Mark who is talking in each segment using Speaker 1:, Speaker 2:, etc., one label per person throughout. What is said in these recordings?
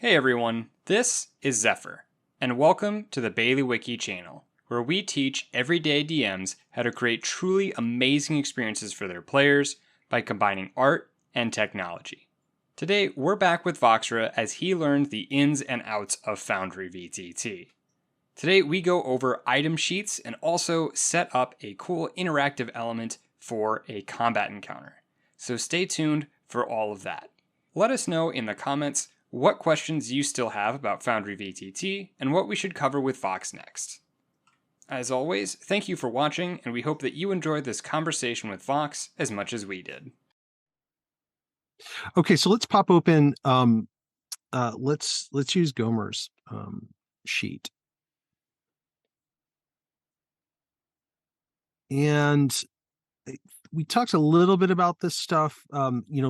Speaker 1: Hey everyone, this is Zephyr, and welcome to the Bailey channel, where we teach everyday DMs how to create truly amazing experiences for their players by combining art and technology. Today, we're back with Voxras as he learns the ins and outs of FoundryVTT. Today, we go over item sheets and also set up a cool interactive element for a combat encounter. So stay tuned for all of that. Let us know in the comments what questions you still have about FoundryVTT and what we should cover with Vox next. As always, thank you for watching, and we hope that you enjoyed this conversation with Vox as much as we did.
Speaker 2: Okay, so let's pop open. Let's use Gomer's sheet, and we talked a little bit about this stuff.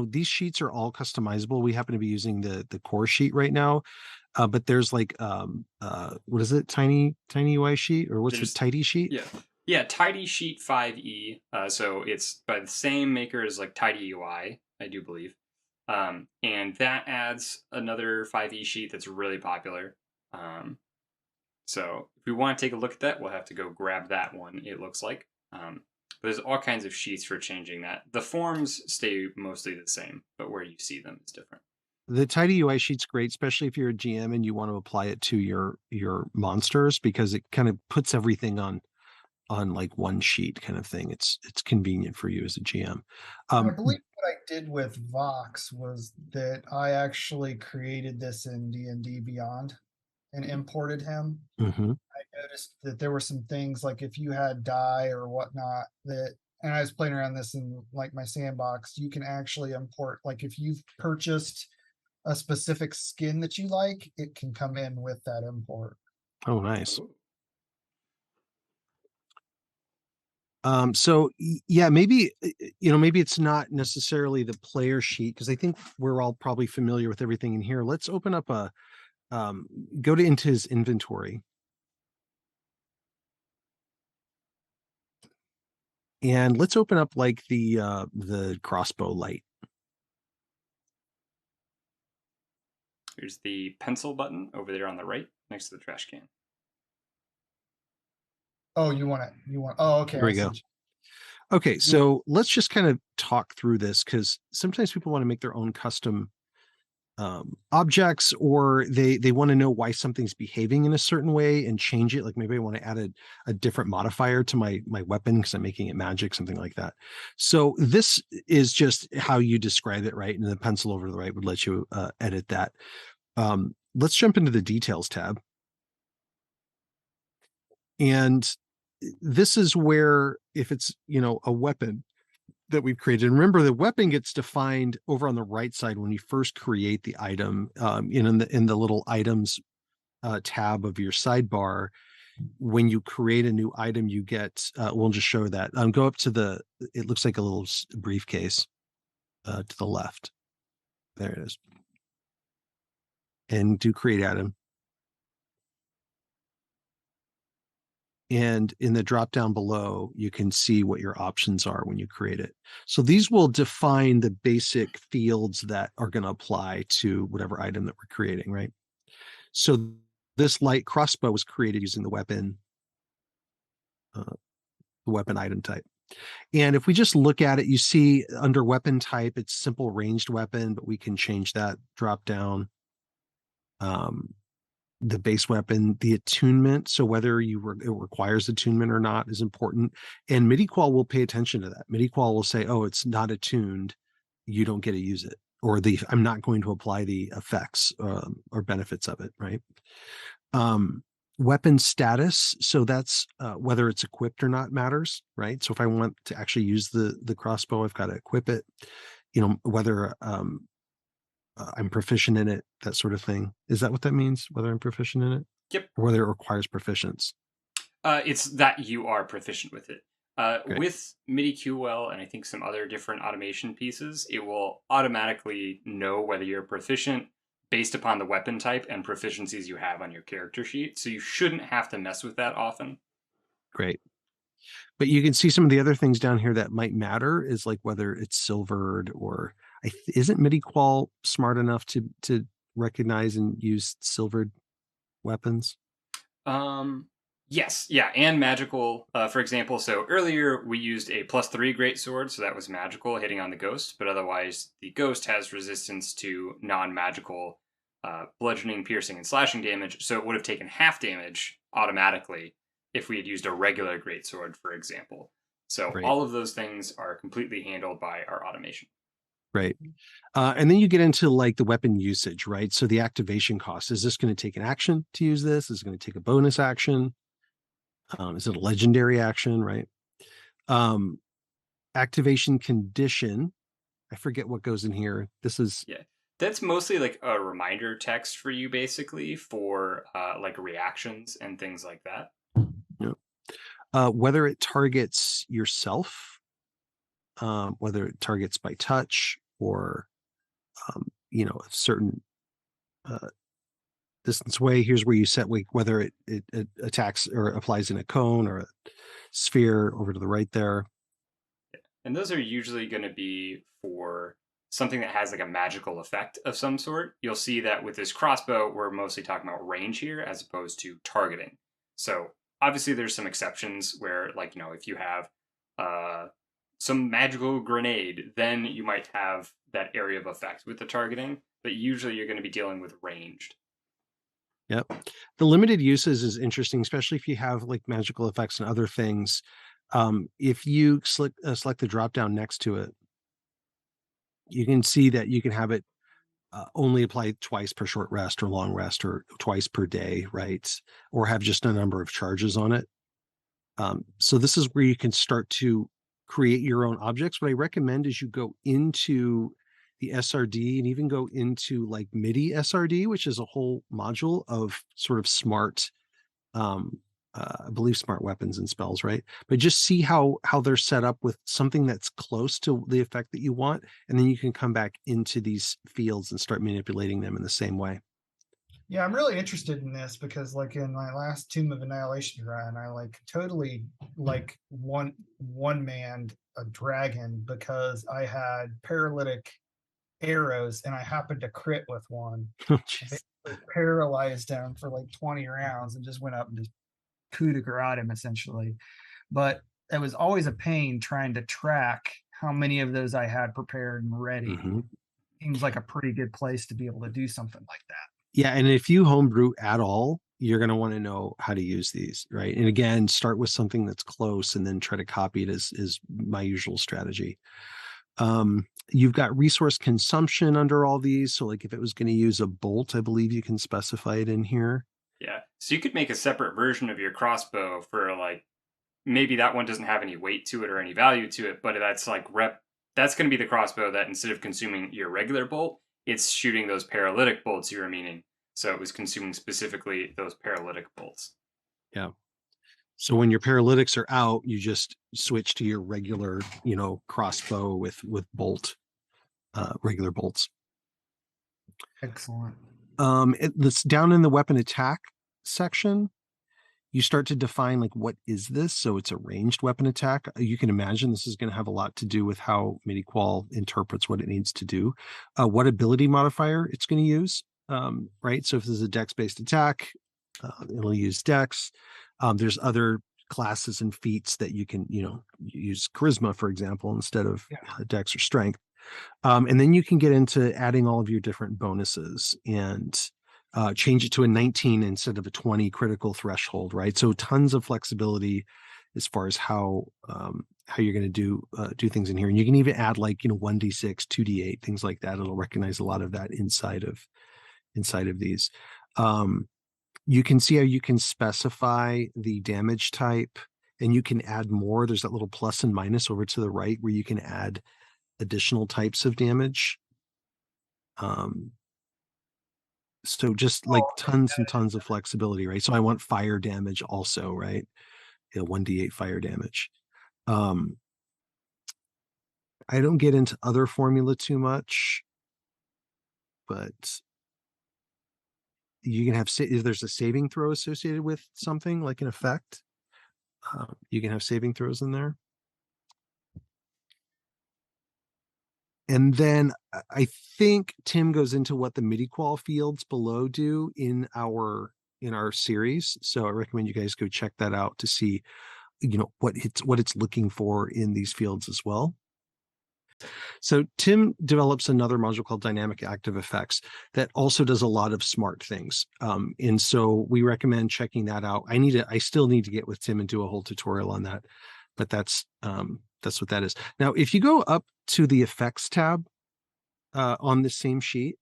Speaker 2: These sheets are all customizable. We happen to be using the core sheet right now, but there's like what is it? Tiny UI sheet, or what's it? Tidy sheet?
Speaker 1: Yeah, Tidy Sheet 5e. So it's by the same maker as like Tidy UI, I do believe. And that adds another 5e sheet that's really popular. So if we want to take a look at that, we'll have to go grab that one, it looks like. But there's all kinds of sheets for changing that. The forms stay mostly the same, but where you see them is different.
Speaker 2: The Tidy UI sheet's great, especially if you're a GM and you want to apply it to your monsters, because it kind of puts everything on like one sheet kind of thing. It's convenient for you as a GM.
Speaker 3: I believe what I did with Vox was that I actually created this in D&D Beyond and imported him.
Speaker 2: Mm-hmm.
Speaker 3: I noticed that there were some things like if you had dye or whatnot that, and I was playing around this in like my sandbox, you can actually import, like if you've purchased a specific skin that you like, it can come in with that import.
Speaker 2: Oh, nice. So yeah, maybe maybe it's not necessarily the player sheet, because I think we're all probably familiar with everything in here. Let's open up a go into his inventory. And let's open up like the crossbow light.
Speaker 1: Here's the pencil button over there on the right next to the trash can.
Speaker 3: Oh, oh, okay.
Speaker 2: There we go. Okay, so let's just kind of talk through this, because sometimes people want to make their own custom objects, or they want to know why something's behaving in a certain way and change it. Like maybe I want to add a different modifier to my weapon because I'm making it magic, something like that. So this is just how you describe it, right? And the pencil over to the right would let you edit that. Let's jump into the details tab. And this is where, if it's, a weapon that we've created, and remember the weapon gets defined over on the right side when you first create the item, in the little items tab of your sidebar. When you create a new item, you get, we'll just show that. Go up to it looks like a little briefcase to the left. There it is. And do create item. And in the drop down below, you can see what your options are when you create it. So these will define the basic fields that are going to apply to whatever item that we're creating, right? So this light crossbow was created using the weapon item type. And if we just look at it, you see under weapon type, it's simple ranged weapon, but we can change that drop down. The base weapon, the attunement, so whether it requires attunement or not is important. And Midi qual will pay attention to that. Midi qual will say, oh, it's not attuned, you don't get to use it, or I'm not going to apply the effects or benefits of it, right? Weapon status, so that's whether it's equipped or not matters, right? So if I want to actually use the crossbow, I've got to equip it, whether I'm proficient in it, that sort of thing. Is that what that means? Whether I'm proficient in it?
Speaker 1: Yep.
Speaker 2: Or whether it requires proficiency?
Speaker 1: It's that you are proficient with it. With Midi QL and I think some other different automation pieces, it will automatically know whether you're proficient based upon the weapon type and proficiencies you have on your character sheet. So you shouldn't have to mess with that often.
Speaker 2: Great. But you can see some of the other things down here that might matter is like whether it's silvered, or isn't Midi qual smart enough to recognize and use silvered weapons?
Speaker 1: Yes, yeah, and magical. For example, so earlier we used a +3 greatsword, so that was magical hitting on the ghost, but otherwise the ghost has resistance to non-magical bludgeoning, piercing, and slashing damage, so it would have taken half damage automatically if we had used a regular greatsword, for example. So
Speaker 2: Right.
Speaker 1: all of those things are completely handled by our automation.
Speaker 2: Right. And then you get into like the weapon usage, right? So the activation cost, is this going to take an action to use this? Is it going to take a bonus action? Is it a legendary action, right? Activation condition. I forget what goes in here. This is
Speaker 1: Yeah. That's mostly like a reminder text for you, basically, for like reactions and things like that.
Speaker 2: you whether it targets yourself, whether it targets by touch or a certain distance away. Here's where you set like whether it attacks or applies in a cone or a sphere over to the right there.
Speaker 1: And those are usually going to be for something that has like a magical effect of some sort. You'll see that with this crossbow, we're mostly talking about range here as opposed to targeting. So obviously there's some exceptions where, like, if you have some magical grenade, then you might have that area of effect with the targeting, but usually you're going to be dealing with ranged.
Speaker 2: Yep. The limited uses is interesting, especially if you have like magical effects and other things. If you select the drop down next to it, you can see that you can have it only apply twice per short rest or long rest or twice per day, right? Or have just a number of charges on it. So this is where you can start to create your own objects. What I recommend is you go into the SRD and even go into like Midi SRD, which is a whole module of sort of smart, I believe smart weapons and spells, right? But just see how they're set up with something that's close to the effect that you want, and then you can come back into these fields and start manipulating them in the same way.
Speaker 3: Yeah, I'm really interested in this because like in my last Tomb of Annihilation run, I like totally like one manned a dragon because I had paralytic arrows and I happened to crit with one.
Speaker 2: Oh,
Speaker 3: I
Speaker 2: jeez.
Speaker 3: basically paralyzed him for like 20 rounds and just went up and just coup de grace him essentially. But it was always a pain trying to track how many of those I had prepared and ready.
Speaker 2: Mhm.
Speaker 3: Seems like a pretty good place to be able to do something like that.
Speaker 2: Yeah, and if you homebrew at all, you're going to want to know how to use these, right? And again, start with something that's close and then try to copy it is my usual strategy. You've got resource consumption under all these. So like if it was going to use a bolt, I believe you can specify it in here.
Speaker 1: Yeah. So you could make a separate version of your crossbow for like maybe that one doesn't have any weight to it or any value to it, but that's like that's going to be the crossbow that instead of consuming your regular bolt, it's shooting those paralytic bolts you were meaning. So it was consuming specifically those paralytic bolts.
Speaker 2: Yeah. So when your paralytics are out, you just switch to your regular, crossbow with bolt, regular bolts.
Speaker 3: Excellent.
Speaker 2: That's down in the weapon attack section. You start to define like what is this? So it's a ranged weapon attack. You can imagine this is going to have a lot to do with how MIDI-Qual interprets what it needs to do, what ability modifier it's going to use. Right. So if this is a dex-based attack, it'll use dex. There's other classes and feats that you can, use charisma, for example, instead of dex or strength. And then you can get into adding all of your different bonuses and change it to a 19 instead of a 20 critical threshold, right? So tons of flexibility as far as how you're going to do things in here. And you can even add like 1d6, 2d8, things like that. It'll recognize a lot of that inside of these. You can see how you can specify the damage type, and you can add more. There's that little plus and minus over to the right where you can add additional types of damage. So just like tons and tons of flexibility, right? So I want fire damage also, right? 1d8 fire damage. I don't get into other formula too much, but you can have, if there's a saving throw associated with something like an effect, you can have saving throws in there. And then I think Tim goes into what the MIDI qual fields below do in our series. So I recommend you guys go check that out to see, what it's looking for in these fields as well. So Tim develops another module called Dynamic Active Effects that also does a lot of smart things. And so we recommend checking that out. I still need to get with Tim and do a whole tutorial on that, but that's what that is. Now, if you go up to the effects tab on the same sheet,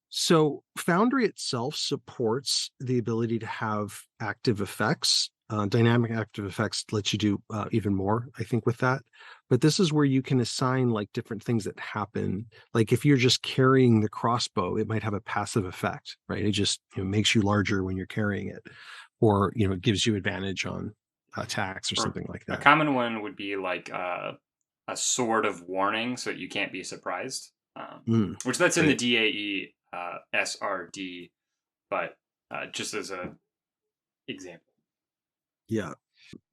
Speaker 2: so Foundry itself supports the ability to have active effects. Dynamic active effects lets you do even more, I think, with that. But this is where you can assign like different things that happen. Like if you're just carrying the crossbow, it might have a passive effect, right? It just makes you larger when you're carrying it, or it gives you advantage on attacks or something like
Speaker 1: A
Speaker 2: that.
Speaker 1: common one would be like a sword of warning, so that you can't be surprised. Which that's in the DAE SRD, but just as a example.
Speaker 2: Yeah.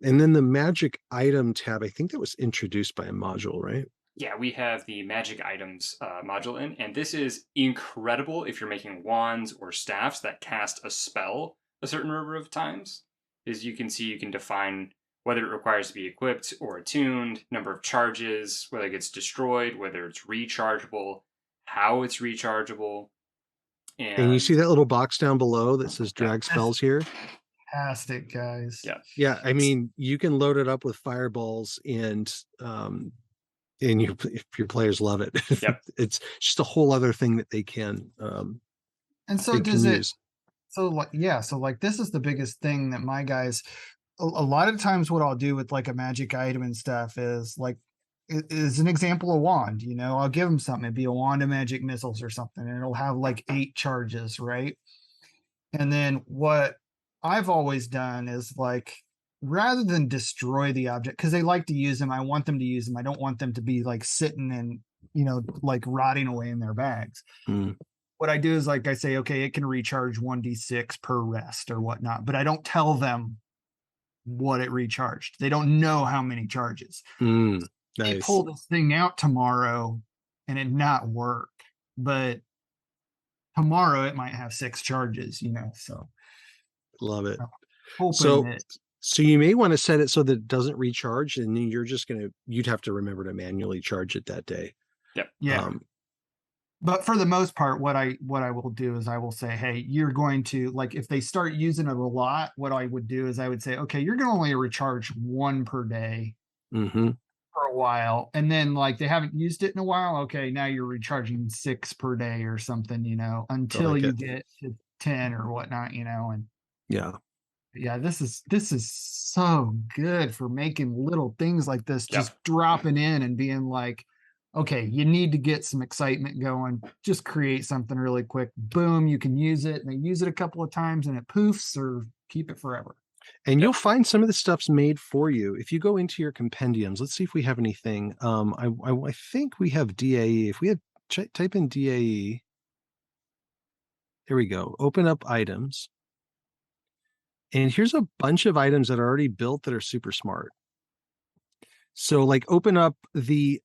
Speaker 2: And then the magic item tab, I think that was introduced by a module, right?
Speaker 1: Yeah, we have the magic items module in, and this is incredible if you're making wands or staffs that cast a spell a certain number of times. As you can see, you can define whether it requires to be equipped or attuned, number of charges, whether it gets destroyed, whether it's rechargeable, how it's rechargeable.
Speaker 2: And you see that little box down below that says drag spells here?
Speaker 3: Fantastic, guys.
Speaker 2: Yeah. I mean, you can load it up with fireballs and if your players love it.
Speaker 1: Yep.
Speaker 2: It's just a whole other thing that they can
Speaker 3: and so does it use. So like this is the biggest thing that my guys a lot of times what I'll do with like a magic item and stuff is like is an example of wand, I'll give them something. It'd be a wand of magic missiles or something, and it'll have like 8 charges, right? And then what I've always done is like, rather than destroy the object, because they like to use them, I want them to use them. I don't want them to be like sitting and, like rotting away in their bags. What I do is like I say, okay, it can recharge 1d6 per rest or whatnot, but I don't tell them what it recharged. They don't know how many charges.
Speaker 2: Nice.
Speaker 3: They pull this thing out tomorrow and it not work, but tomorrow it might have 6 charges, so.
Speaker 2: Love it.
Speaker 3: So
Speaker 2: you may want to set it so that it doesn't recharge, and then you'd have to remember to manually charge it that day.
Speaker 1: Yep.
Speaker 3: Yeah. But for the most part, what I will do is I will say, hey, you're going to, like, if they start using it a lot, what I would do is I would say, okay, you're going to only recharge 1 per day for a while. And then like they haven't used it in a while. Okay, now you're recharging 6 per day or something, until you get to 10 or whatnot, and yeah, this is so good for making little things like this, just dropping in and being like, okay, you need to get some excitement going, just create something really quick. Boom, you can use it, and they use it a couple of times and it poofs, or keep it forever.
Speaker 2: And you'll find some of the stuff's made for you. If you go into your compendiums, let's see if we have anything. I think we have DAE. If we have type in DAE, here we go. Open up items. And here's a bunch of items that are already built that are super smart. So like open up the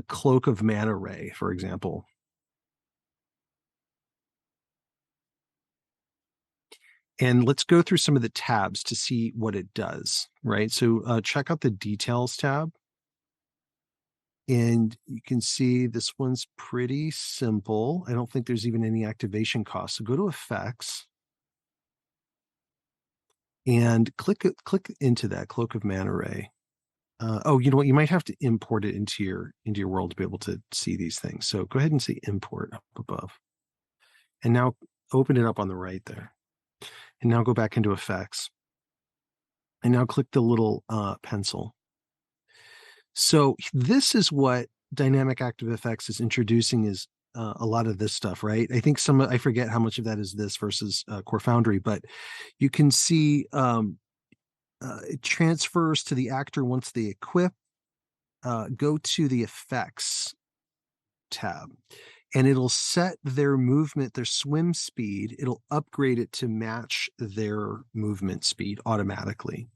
Speaker 2: Cloak of Mana Ray, for example. And let's go through some of the tabs to see what it does, right? So check out the details tab. And you can see this one's pretty simple. I don't think there's even any activation costs. So go to effects. And click into that Cloak of Mana Ray. You know what? You might have to import it into your world to be able to see these things. So go ahead and say import up above. And now open it up on the right there. And now go back into effects. And now click the little pencil. So this is what Dynamic Active Effects is introducing, is a lot of this stuff, right? I think I forget how much of that is this versus Core Foundry, but you can see it transfers to the actor once they equip. Go to the effects tab, and it'll set their movement, their swim speed. It'll upgrade it to match their movement speed automatically.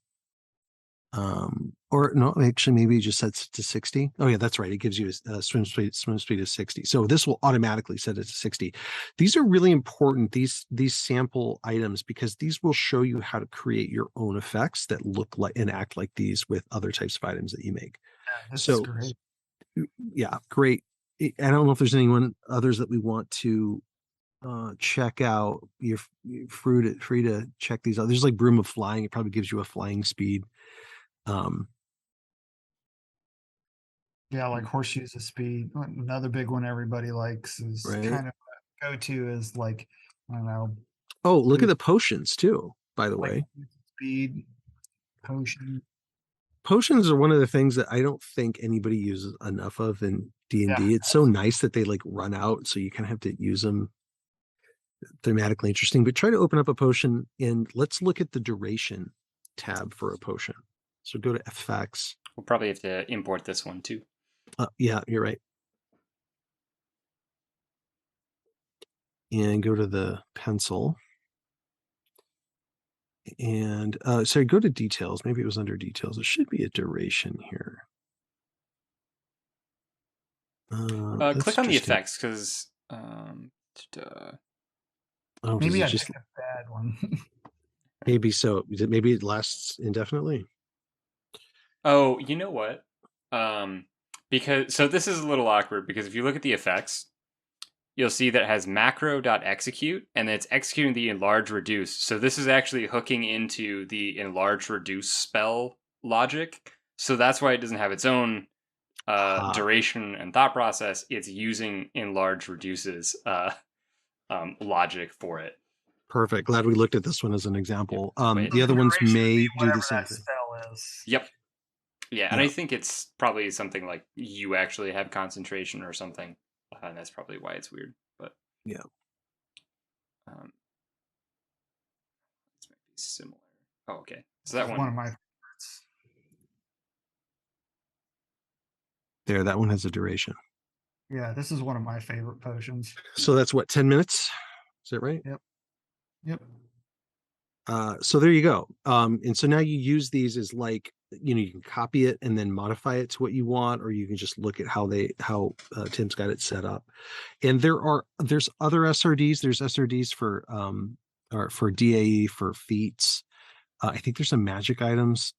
Speaker 2: Or no, actually, maybe it just sets it to 60. Oh yeah, that's right. It gives you a swim speed of 60. So this will automatically set it to 60. These are really important, these sample items, because these will show you how to create your own effects that look like and act like these with other types of items that you make.
Speaker 3: Yeah, this is
Speaker 2: So
Speaker 3: great.
Speaker 2: yeah, great. I don't know if there's anyone others that we want to check out. You're free to check these out. There's like Broom of Flying. It probably gives you a flying speed.
Speaker 3: Yeah, like horseshoes of speed. Another big one everybody likes is
Speaker 2: Right.
Speaker 3: kind of go-to is like, I don't know,
Speaker 2: Oh, look at the potions too, by the way.
Speaker 3: speed, potion.
Speaker 2: Potions are one of the things that I don't think anybody uses enough of in D&D.
Speaker 3: Yeah.
Speaker 2: It's so nice that they like run out, so you kind of have to use them. Thematically interesting, but try to open up a potion and let's look at the duration tab for a potion. So go to effects.
Speaker 1: We'll probably have to import this one too.
Speaker 2: Yeah, you're right. And go to the pencil. And sorry, go to details. Maybe it was under details. It should be a duration here.
Speaker 1: Click on the effects because
Speaker 3: Maybe I
Speaker 2: just
Speaker 3: picked a bad one.
Speaker 2: maybe so. Maybe it lasts indefinitely.
Speaker 1: Oh, you know what? Because so this is a little awkward because if you look at the effects, you'll see that it has macro.execute and it's executing the enlarge reduce. So this is actually hooking into the enlarge reduce spell logic. So that's why it doesn't have its own duration and thought process. It's using enlarge reduces logic for it.
Speaker 2: Perfect. Glad we looked at this one as an example.
Speaker 1: Yep.
Speaker 2: The other ones may do the same
Speaker 3: that
Speaker 2: thing.
Speaker 3: spell is.
Speaker 1: Yep. Yeah, and I think it's probably something like you actually have concentration or something, and that's probably why it's weird. But
Speaker 2: yeah,
Speaker 1: this might be similar. Oh, okay. So that
Speaker 3: one of my favorites.
Speaker 2: There, that one has a duration.
Speaker 3: Yeah, this is one of my favorite potions.
Speaker 2: So that's what, 10 minutes? Is that right?
Speaker 3: Yep.
Speaker 2: So there you go. And so now you use these as like, you can copy it and then modify it to what you want, or you can just look at how Tim's got it set up. And there's other SRDs. There's SRDs for or for DAE, for feats. I think there's some magic items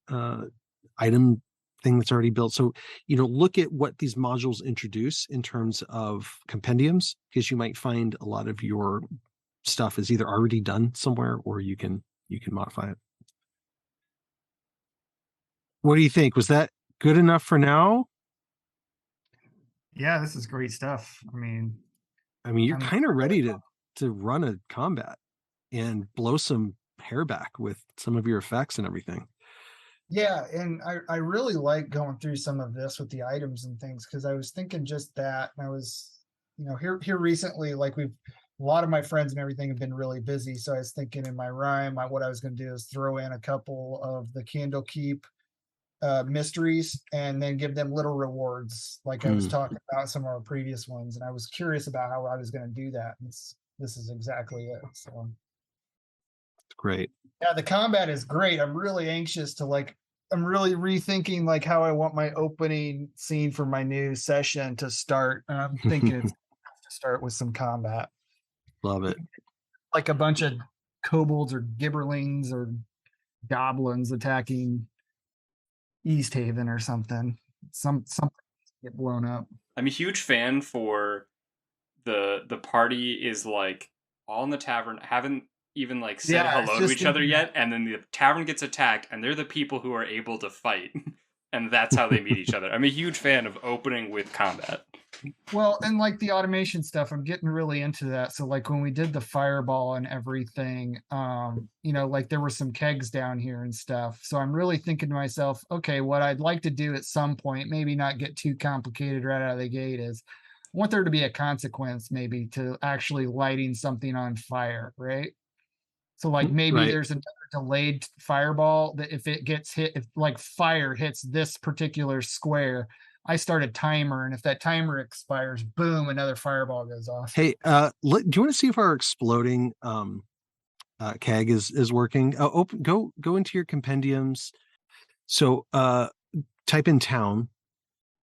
Speaker 2: item thing that's already built. So look at what these modules introduce in terms of compendiums, because you might find a lot of your stuff is either already done somewhere or you can modify it. What do you think? Was that good enough for now?
Speaker 3: Yeah, this is great stuff. I mean,
Speaker 2: you're kind of ready to run a combat and blow some hair back with some of your effects and everything.
Speaker 3: Yeah, and I really like going through some of this with the items and things, because I was thinking just that, and I was, here recently, like a lot of my friends and everything have been really busy, so I was thinking in my rhyme, what I was going to do is throw in a couple of the Candlekeep mysteries and then give them little rewards, like I was talking about some of our previous ones, and I was curious about how I was going to do that. This is exactly it. So
Speaker 2: great.
Speaker 3: Yeah, the combat is great. I'm really anxious to I'm really rethinking how I want my opening scene for my new session to start. And I'm thinking it's to start with some combat.
Speaker 2: Love it.
Speaker 3: Like a bunch of kobolds or gibberlings or goblins attacking East Haven or something. Something get blown up.
Speaker 1: I'm a huge fan for the party is all in the tavern, haven't even said hello to each other yet, and then the tavern gets attacked and they're the people who are able to fight and that's how they meet each other. I'm a huge fan of opening with combat.
Speaker 3: Well, and the automation stuff, I'm getting really into that. So when we did the fireball and everything, there were some kegs down here and stuff. So I'm really thinking to myself, okay, what I'd like to do at some point, maybe not get too complicated right out of the gate, is I want there to be a consequence maybe to actually lighting something on fire, right? So maybe there's another delayed fireball that if it gets hit, if fire hits this particular square, I start a timer, and if that timer expires, boom, another fireball goes off.
Speaker 2: Hey, do you want to see if our exploding keg is working? Go into your compendiums. So type in town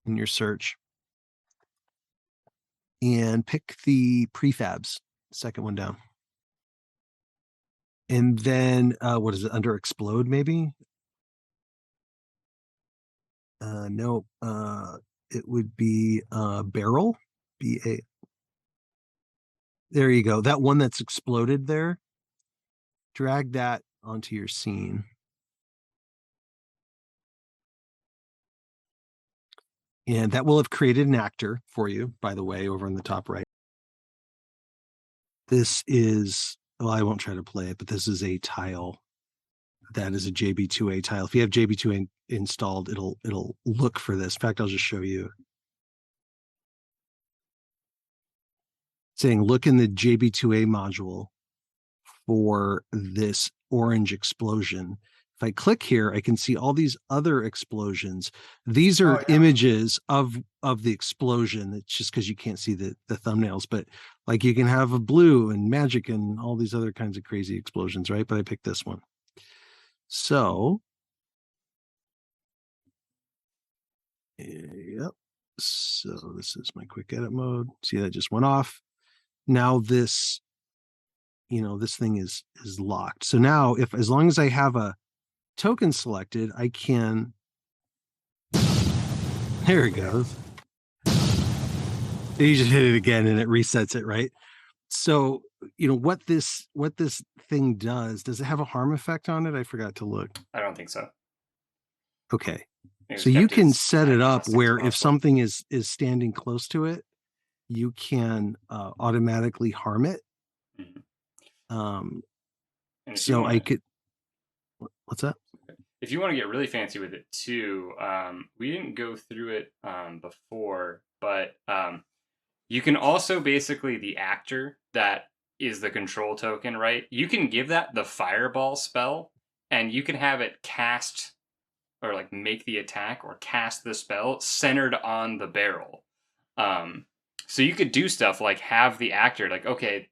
Speaker 2: in your search and pick the prefabs, second one down. And then what is it, under explode maybe? No, it would be barrel, B-A. There you go. That one that's exploded there. Drag that onto your scene. And that will have created an actor for you, by the way, over in the top right. This is, well, I won't try to play it, but this is a tile. That is a JB2A tile. If you have JB2A installed, it'll look for this. In fact, I'll just show you. Saying look in the JB2A module for this orange explosion. If I click here, I can see all these other explosions. These are images of the explosion. It's just because you can't see the thumbnails, but like you can have a blue and magic and all these other kinds of crazy explosions, right? But I picked this one. So, yep. So this is my quick edit mode. See, that just went off. Now this, this thing is locked. So now as long as I have a token selected, I can, there it goes. You just hit it again and it resets it, right? So, what this thing does it have a harm effect on it? I forgot to look.
Speaker 1: I don't think so.
Speaker 2: Okay. So you can set it up where if something is standing close to it, you can automatically harm it. Mm-hmm. So I could, what's that?
Speaker 1: If you want to get really fancy with it too, we didn't go through it before, but you can also basically, the actor that is the control token, right? You can give that the fireball spell, and you can have it cast or like make the attack or cast the spell centered on the barrel. So you could do stuff like have the actor, like, okay,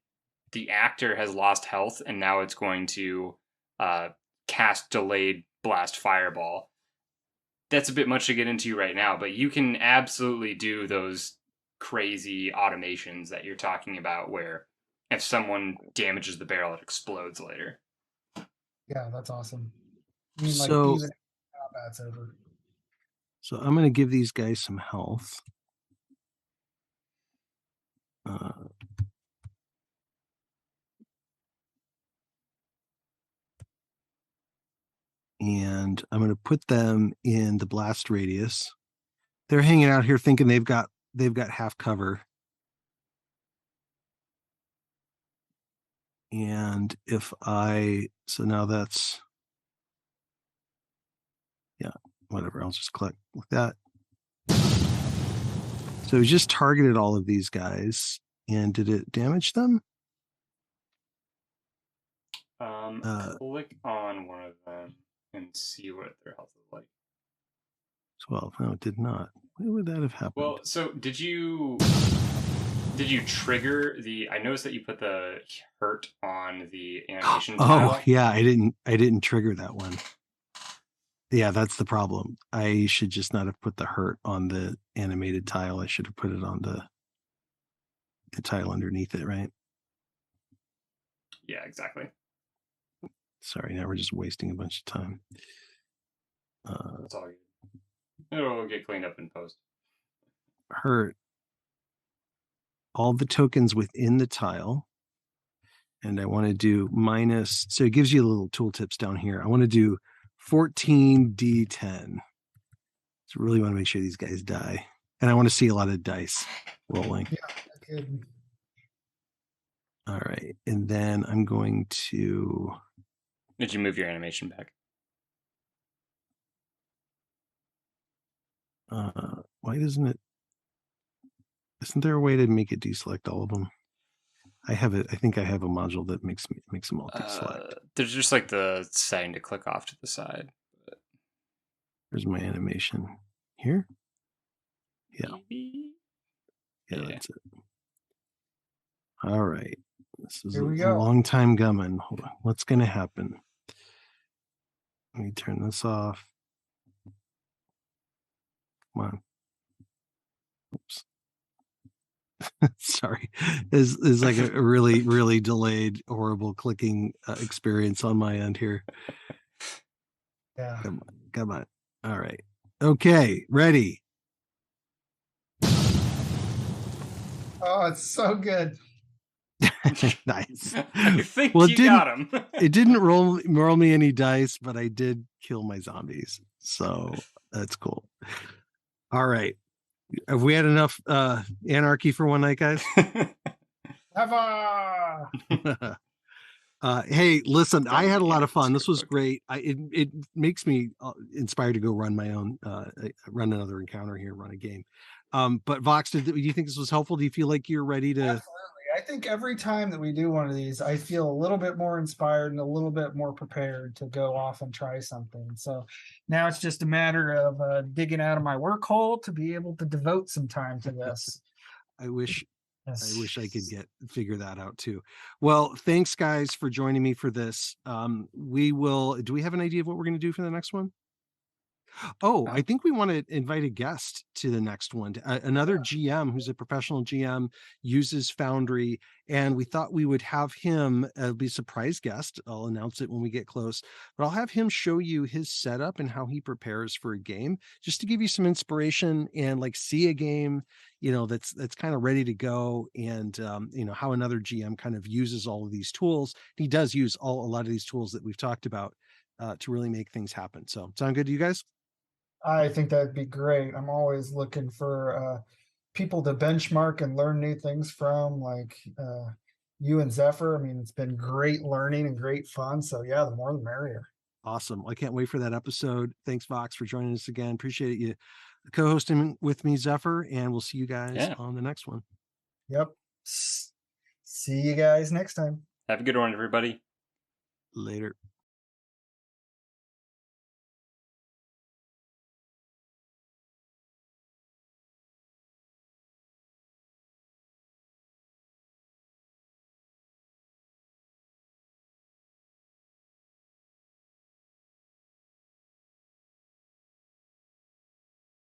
Speaker 1: the actor has lost health and now it's going to cast delayed blast fireball. That's a bit much to get into right now, but you can absolutely do those crazy automations that you're talking about where if someone damages the barrel, it explodes later.
Speaker 3: Yeah, that's awesome. I mean, like,
Speaker 2: so,
Speaker 3: even combat's over.
Speaker 2: So I'm going to give these guys some health. And I'm going to put them in the blast radius. They're hanging out here thinking they've got half cover. And so now that's, yeah, whatever. I'll just click like that. So we just targeted all of these guys. And did it damage them?
Speaker 1: Click on one of them and see what their health is like.
Speaker 2: 12. No, it did not. Why would that have happened?
Speaker 1: Well, so did you trigger I noticed that you put the hurt on the animation tile.
Speaker 2: Oh, yeah, I didn't trigger that one. Yeah, that's the problem. I should just not have put the hurt on the animated tile. I should have put it on the tile underneath it, right?
Speaker 1: Yeah, exactly.
Speaker 2: Sorry, now we're just wasting a bunch of time.
Speaker 1: That's all good. It'll get cleaned up in post.
Speaker 2: Hurt all the tokens within the tile. And I want to do minus, so it gives you little tooltips down here. I want to do 14d10. So really want to make sure these guys die. And I want to see a lot of dice rolling.
Speaker 3: Yeah, good.
Speaker 2: All right. And then I'm going to...
Speaker 1: Did you move your animation back?
Speaker 2: Why doesn't it... Isn't there a way to make it deselect all of them? I think I have a module that makes them all deselect.
Speaker 1: There's just like the setting to click off to the side.
Speaker 2: There's my animation here. Yeah. Yeah, that's it. All right. This is a long time coming. Hold on. What's going to happen? Let me turn this off. Come on. Oops. Sorry. Is like a really, really delayed, horrible clicking experience on my end here.
Speaker 3: Yeah.
Speaker 2: Come on. All right. Okay. Ready.
Speaker 3: Oh, it's so good.
Speaker 2: Nice.
Speaker 1: I think
Speaker 2: Well,
Speaker 1: you got him.
Speaker 2: It didn't roll me any dice, but I did kill my zombies. So that's cool. All right. Have we had enough anarchy for one night, guys?
Speaker 3: Hava!
Speaker 2: Hey, listen, I had a lot of fun. This was
Speaker 1: Quick.
Speaker 2: great. It makes me inspired to go run my own, run another encounter here, run a game. But Vox, do you think this was helpful? Do you feel like you're ready to?
Speaker 3: Absolutely. I think every time that we do one of these, I feel a little bit more inspired and a little bit more prepared to go off and try something. So now it's just a matter of digging out of my work hole to be able to devote some time to this.
Speaker 2: I wish
Speaker 3: Yes.
Speaker 2: I could figure that out too. Well, thanks guys for joining me for this. Do we have an idea of what we're going to do for the next one? Oh, I think we want to invite a guest to the next one. Another GM who's a professional GM uses Foundry, and we thought we would have him be a surprise guest. I'll announce it when we get close, but I'll have him show you his setup and how he prepares for a game, just to give you some inspiration and like see a game, that's kind of ready to go, and how another GM kind of uses all of these tools. He does use a lot of these tools that we've talked about to really make things happen. So, sound good to you guys?
Speaker 3: I think that'd be great. I'm always looking for people to benchmark and learn new things from, like you and Zephyr. I mean, it's been great learning and great fun. So yeah, the more the merrier.
Speaker 2: Awesome. I can't wait for that episode. Thanks, Vox, for joining us again. Appreciate you co-hosting with me, Zephyr, and we'll see you guys on the next one.
Speaker 3: Yep. See you guys next time.
Speaker 1: Have a good one, everybody.
Speaker 2: Later.